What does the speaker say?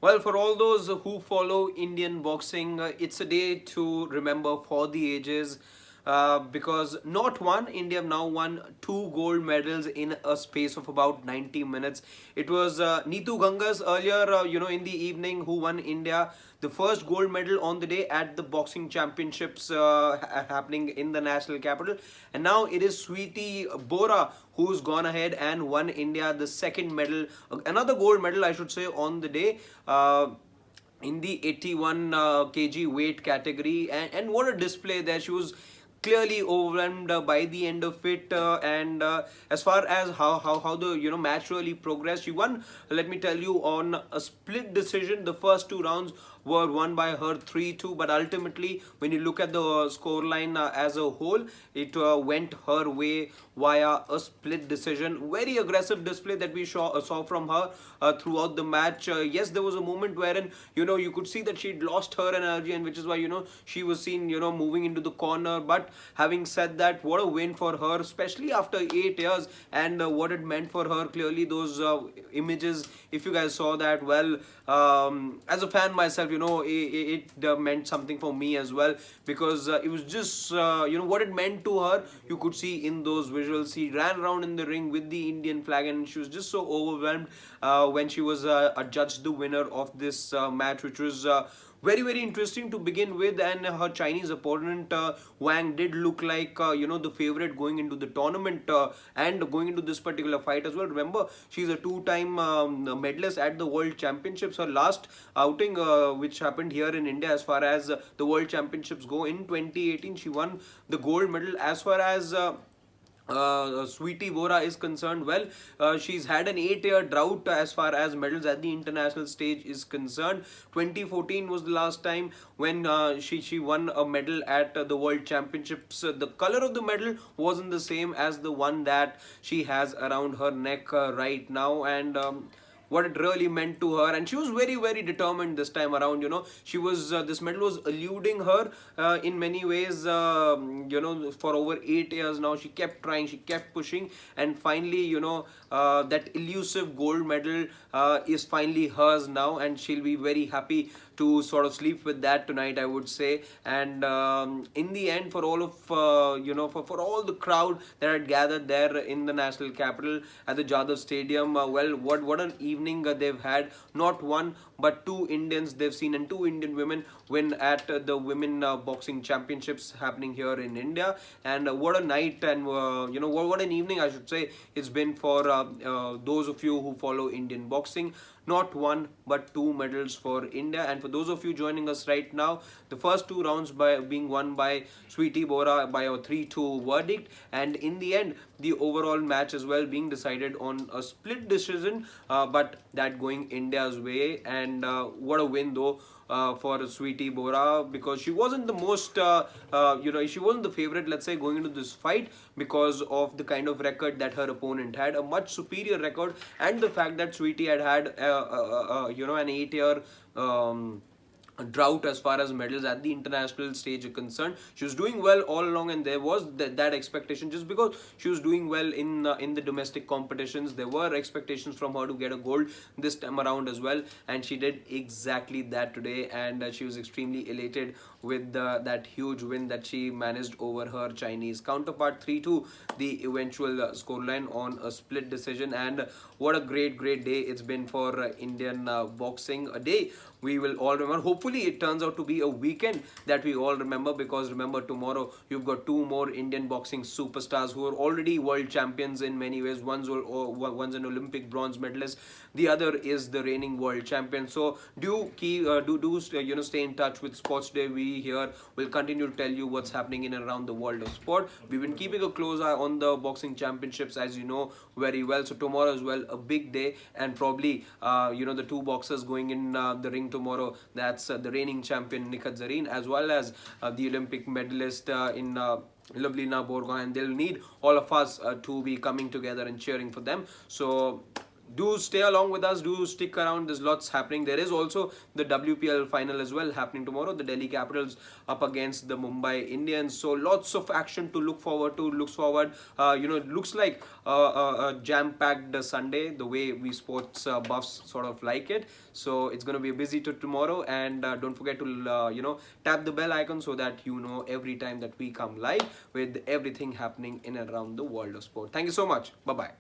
Well, for all those who follow Indian boxing, it's a day to remember for the ages. Because not one, India have now won two gold medals in a space of about 90 minutes. It was Neetu Gangas earlier, in the evening, who won India the first gold medal on the day at the boxing championships happening in the national capital. And now it is Saweety Boora who's gone ahead and won India the second medal, another gold medal, I should say, on the day. In the 81 kg weight category, and what a display there. She was clearly overwhelmed by the end of it, and as far as how the match really progressed, she won, let me tell you, on a split decision. The first two rounds were won by her 3-2, but ultimately when you look at the scoreline as a whole, it went her way via a split decision. Very aggressive display that we saw from her throughout the match. Yes, there was a moment wherein you could see that she'd lost her energy, and which is why she was seen moving into the corner. But having said that, what a win for her, especially after 8 years, and what it meant for her. Clearly, those images, if you guys saw that, well, as a fan myself, it meant something for me as well, because it was just what it meant to her. You could see in those visuals, she ran around in the ring with the Indian flag, and she was just so overwhelmed when she was adjudged the winner of this match, which was very, very interesting to begin with. And her Chinese opponent, Wang, did look like the favorite going into the tournament, and going into this particular fight as well. Remember, she's a two-time medalist at the World Championships. Her last outing, which happened here in India, as far as the World Championships go, in 2018, she won the gold medal. As far as Saweety Boora is concerned, well, she's had an 8-year drought as far as medals at the international stage is concerned. 2014 was the last time when she won a medal at the World Championships. The color of the medal wasn't the same as the one that she has around her neck right now, and what it really meant to her. And she was very, very determined this time around. She was this medal was eluding her in many ways. For over 8 years now, she kept trying, she kept pushing, and finally, that elusive gold medal is finally hers now, and she'll be very happy to sort of sleep with that tonight, I would say. And in the end, for all of for all the crowd that had gathered there in the national capital at the Jadhav Stadium, well, what an evening they've had. Not one but two Indians they've seen, and two Indian women win at the women boxing championships happening here in India. And what a night, and what an evening, I should say, it's been for those of you who follow Indian boxing. Not one but two medals for India. And for those of you joining us right now, the first two rounds being won by Saweety Boora by a 3-2 verdict, and in the end, the overall match as well being decided on a split decision, but that going India's way. And what a win though for Saweety Boora, because she wasn't the most, she wasn't the favorite, let's say, going into this fight, because of the kind of record that her opponent had, a much superior record, and the fact that Saweety had an 8-year drought as far as medals at the international stage are concerned. She was doing well all along, and there was that expectation. Just because she was doing well in the domestic competitions, there were expectations from her to get a gold this time around as well, and she did exactly that today. And she was extremely elated with that huge win that she managed over her Chinese counterpart. 3-2 the eventual scoreline on a split decision. And what a great day it's been for Indian boxing. A day we will all remember. Hopefully it turns out to be a weekend that we all remember, because remember, tomorrow you've got two more Indian boxing superstars who are already world champions in many ways. One's an Olympic bronze medalist, the other is the reigning world champion. So do keep stay in touch with Sports Day. We here will continue to tell you what's happening in and around the world of sport. We've been keeping a close eye on the boxing championships, as you know very well. So tomorrow as well, a big day, and probably the two boxers going in the ring tomorrow, that's the reigning champion Nikhat Zareen, as well as the Olympic medalist in Lovlina Borgohain, and they'll need all of us to be coming together and cheering for them. So do stay along with us, do stick around. There's lots happening. There is also the WPL final as well happening tomorrow, the Delhi Capitals up against the Mumbai Indians. So lots of action to look forward to. Looks forward, it looks like a jam-packed Sunday, the way we sports buffs sort of like it. So it's going to be a busy to tomorrow, and don't forget to tap the bell icon so that you know every time that we come live with everything happening in and around the world of sport. Thank you so much. Bye bye.